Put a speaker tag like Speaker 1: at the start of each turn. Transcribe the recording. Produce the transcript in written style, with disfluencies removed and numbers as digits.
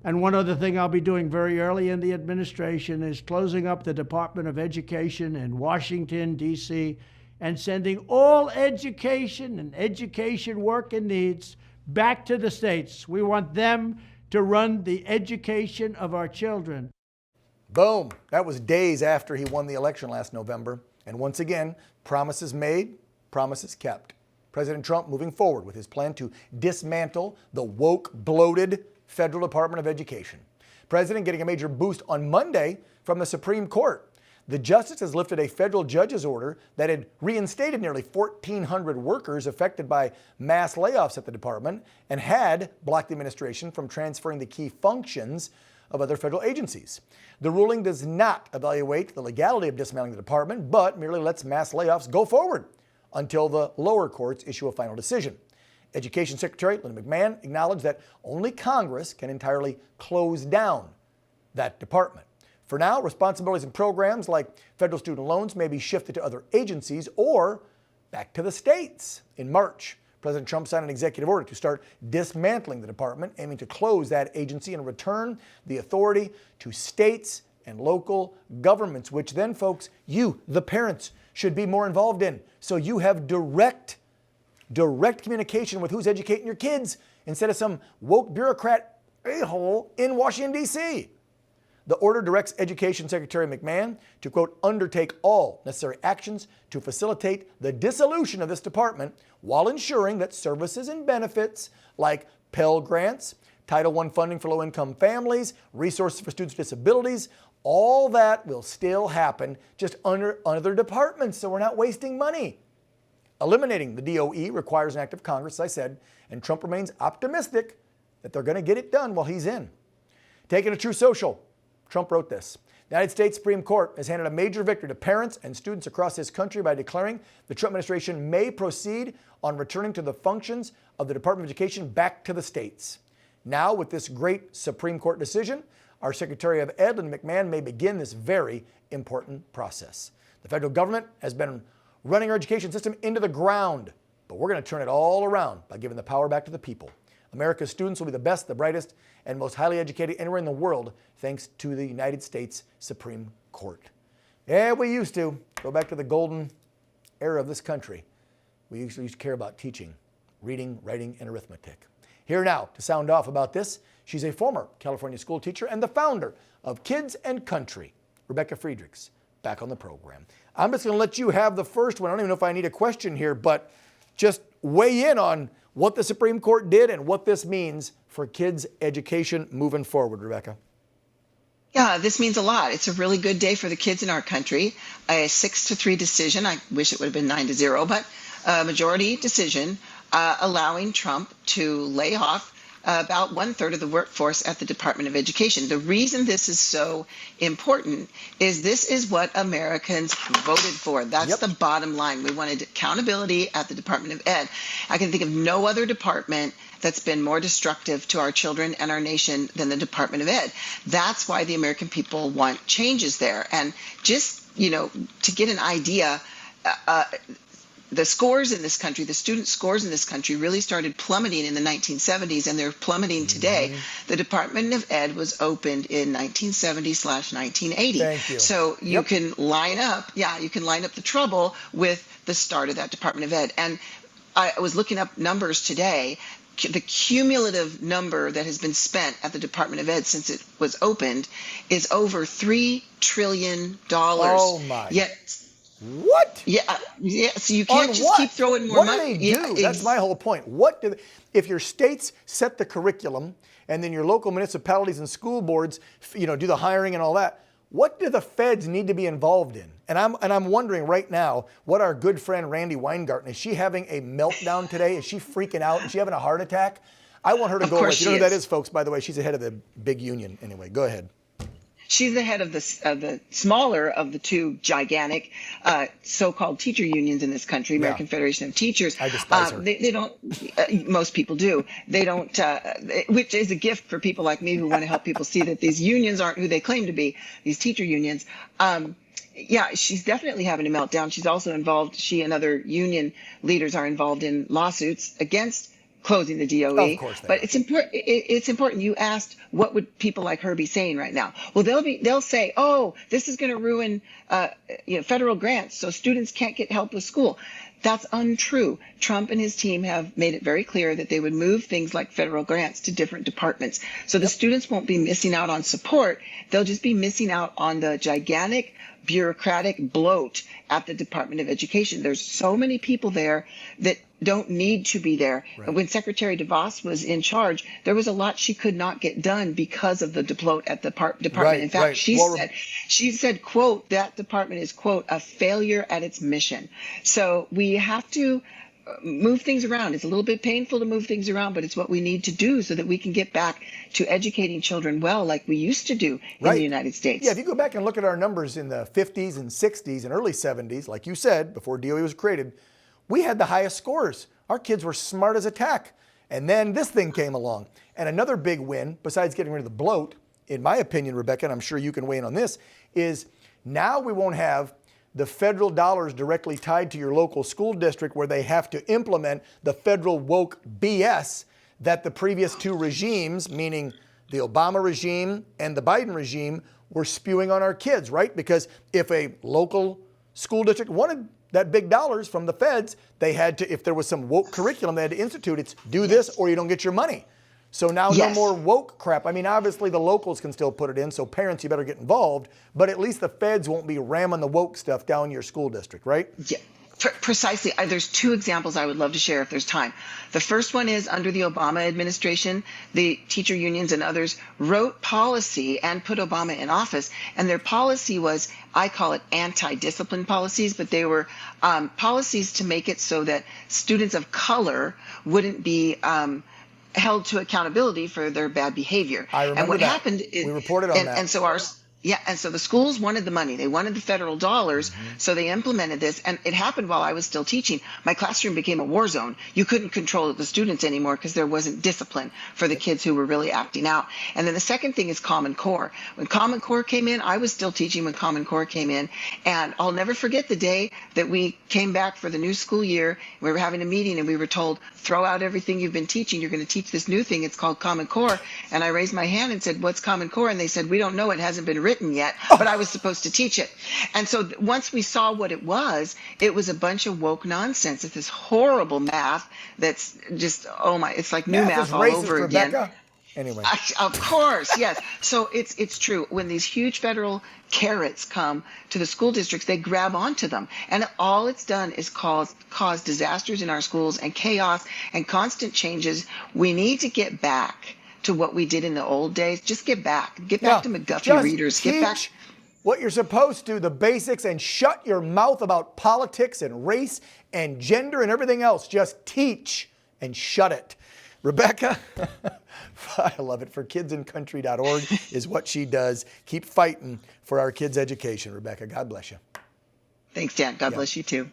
Speaker 1: And one other thing I'll be doing very early in the administration is closing up the Department of Education in Washington, D.C., and sending all education and education work and needs back to the states. We want them to run the education of our children.
Speaker 2: Boom. That was days after he won the election last November. And once again, promises made, promises kept. President Trump moving forward with his plan to dismantle the woke, bloated Federal Department of Education. President getting a major boost on Monday from the Supreme Court. The justice has lifted a federal judge's order that had reinstated nearly 1,400 workers affected by mass layoffs at the department and had blocked the administration from transferring the key functions of other federal agencies. The ruling does not evaluate the legality of dismantling the department, but merely lets mass layoffs go forward until the lower courts issue a final decision. Education Secretary Linda McMahon acknowledged that only Congress can entirely close down that department. For now, responsibilities and programs like federal student loans may be shifted to other agencies or back to the states. In March, President Trump signed an executive order to start dismantling the department, aiming to close that agency and return the authority to states and local governments, which then, folks, you, the parents, should be more involved in. So you have direct communication with who's educating your kids instead of some woke bureaucrat a-hole in Washington, D.C. The order directs Education Secretary McMahon to, quote, undertake all necessary actions to facilitate the dissolution of this department while ensuring that services and benefits like Pell Grants, Title I funding for low-income families, resources for students with disabilities, all that will still happen just under other departments, so we're not wasting money. Eliminating the DOE requires an act of Congress, as I said, and Trump remains optimistic that they're going to get it done while he's in. Taking a true social, Trump wrote this. The United States Supreme Court has handed a major victory to parents and students across this country by declaring the Trump administration may proceed on returning to the functions of the Department of Education back to the states. Now, with this great Supreme Court decision, our Secretary of Ed, Linda McMahon, may begin this very important process. The federal government has been running our education system into the ground, but we're going to turn it all around by giving the power back to the people. America's students will be the best, the brightest, and most highly educated anywhere in the world, thanks to the United States Supreme Court. Yeah, we used to. Go back to the golden era of this country. We used to care about teaching, reading, writing, and arithmetic. Here now to sound off about this, she's a former California school teacher and the founder of Kids and Country, Rebecca Friedrichs, back on the program. I'm just going to let you have the first one. I don't even know if I need a question here, but just weigh in on what the Supreme Court did and what this means for kids' education moving forward, Rebecca.
Speaker 3: Yeah, this means a lot. It's a really good day for the kids in our country. A 6-3 decision. I wish it would have been 9-0, but a majority decision allowing Trump to lay off about 1/3 of the workforce at the Department of Education. The reason this is so important is this is what Americans voted for. That's the bottom line. We wanted accountability at the Department of Ed. I can think of no other department that's been more destructive to our children and our nation than the Department of Ed. That's why the American people want changes there. And just, to get an idea, the scores in this country, the student scores in this country really started plummeting in the 1970s, and they're plummeting today. The Department of Ed was opened in 1970/1980.
Speaker 2: Thank you.
Speaker 3: So you can line up, the trouble with the start of that Department of Ed. And I was looking up numbers today. The cumulative number that has been spent at the Department of Ed since it was opened is over $3 trillion.
Speaker 2: Oh my.
Speaker 3: Yet,
Speaker 2: what?
Speaker 3: Yeah. So you can't just keep throwing more money.
Speaker 2: What do they do? That's my whole point. If your states set the curriculum and then your local municipalities and school boards, do the hiring and all that, what do the feds need to be involved in? And I'm wondering right now what our good friend Randy Weingarten, is she having a meltdown today? Is she freaking out? Is she having a heart attack? I want her to go. You know who that is, folks, by the way. She's the head of the big union. Anyway, go ahead.
Speaker 3: She's the head of the smaller of the two gigantic so-called teacher unions in this country, American Federation of Teachers.
Speaker 2: I despise her.
Speaker 3: They don't, most people do. They don't, which is a gift for people like me who want to help people see that these unions aren't who they claim to be, these teacher unions. Yeah, she's definitely having a meltdown. She's also involved, she and other union leaders are involved in lawsuits against closing the DOE.
Speaker 2: Of course they
Speaker 3: But
Speaker 2: are.
Speaker 3: it's important. It's important. You asked, what would people like her be saying right now? Well, they'll say, oh, this is going to ruin federal grants, so students can't get help with school. That's untrue. Trump and his team have made it very clear that they would move things like federal grants to different departments. So the students won't be missing out on support. They'll just be missing out on the gigantic bureaucratic bloat at the Department of Education. There's so many people there that don't need to be there.
Speaker 2: Right.
Speaker 3: When Secretary DeVos was in charge, there was a lot she could not get done because of the bloat at the department.
Speaker 2: Right,
Speaker 3: In fact,
Speaker 2: right.
Speaker 3: she said, quote, that department is, quote, a failure at its mission. So we have to move things around. It's a little bit painful to move things around, but it's what we need to do so that we can get back to educating children well, like we used to do in the United States.
Speaker 2: Yeah, if you go back and look at our numbers in the 50s and 60s and early 70s, like you said, before DOE was created, we had the highest scores. Our kids were smart as a tack. And then this thing came along. And another big win, besides getting rid of the bloat, in my opinion, Rebecca, and I'm sure you can weigh in on this, is now we won't have the federal dollars directly tied to your local school district where they have to implement the federal woke BS that the previous two regimes, meaning the Obama regime and the Biden regime, were spewing on our kids, right? Because if a local school district wanted that big dollars from the feds, they had to, if there was some woke curriculum they had to institute, it's do this or you don't get your money. So now no more woke crap. I mean, obviously the locals can still put it in, so parents, you better get involved, but at least the feds won't be ramming the woke stuff down your school district, right?
Speaker 3: Yeah. Precisely. There's two examples I would love to share if there's time. The first one is under the Obama administration, the teacher unions and others wrote policy and put Obama in office. And their policy was, I call it anti-discipline policies, but they were policies to make it so that students of color wouldn't be held to accountability for their bad behavior.
Speaker 2: I remember
Speaker 3: and what
Speaker 2: that.
Speaker 3: happened is,
Speaker 2: we reported on that.
Speaker 3: And so and so the schools wanted the money. They wanted the federal dollars, so they implemented this. And it happened while I was still teaching. My classroom became a war zone. You couldn't control the students anymore because there wasn't discipline for the kids who were really acting out. And then the second thing is Common Core. When Common Core came in, I was still teaching when Common Core came in. And I'll never forget the day that we came back for the new school year. We were having a meeting and we were told, throw out everything you've been teaching. You're going to teach this new thing. It's called Common Core. And I raised my hand and said, what's Common Core? And they said, we don't know. It hasn't been written yet, but I was supposed to teach it. And so once we saw what it was a bunch of woke nonsense. It's this horrible math that's just, oh my, it's like new math all
Speaker 2: racist,
Speaker 3: over again.
Speaker 2: Rebecca. Anyway.
Speaker 3: Of course, yes. So it's true. When these huge federal carrots come to the school districts, they grab onto them. And all it's done is cause disasters in our schools and chaos and constant changes. We need to get back to what we did in the old days. Just get back. Get back to McGuffey readers. Get back.
Speaker 2: What you're supposed to, the basics, and shut your mouth about politics and race and gender and everything else. Just teach and shut it. Rebecca, I love it. ForKidsInCountry.org is what she does. Keep fighting for our kids' education, Rebecca. God bless you.
Speaker 3: Thanks, Dan. God bless you too.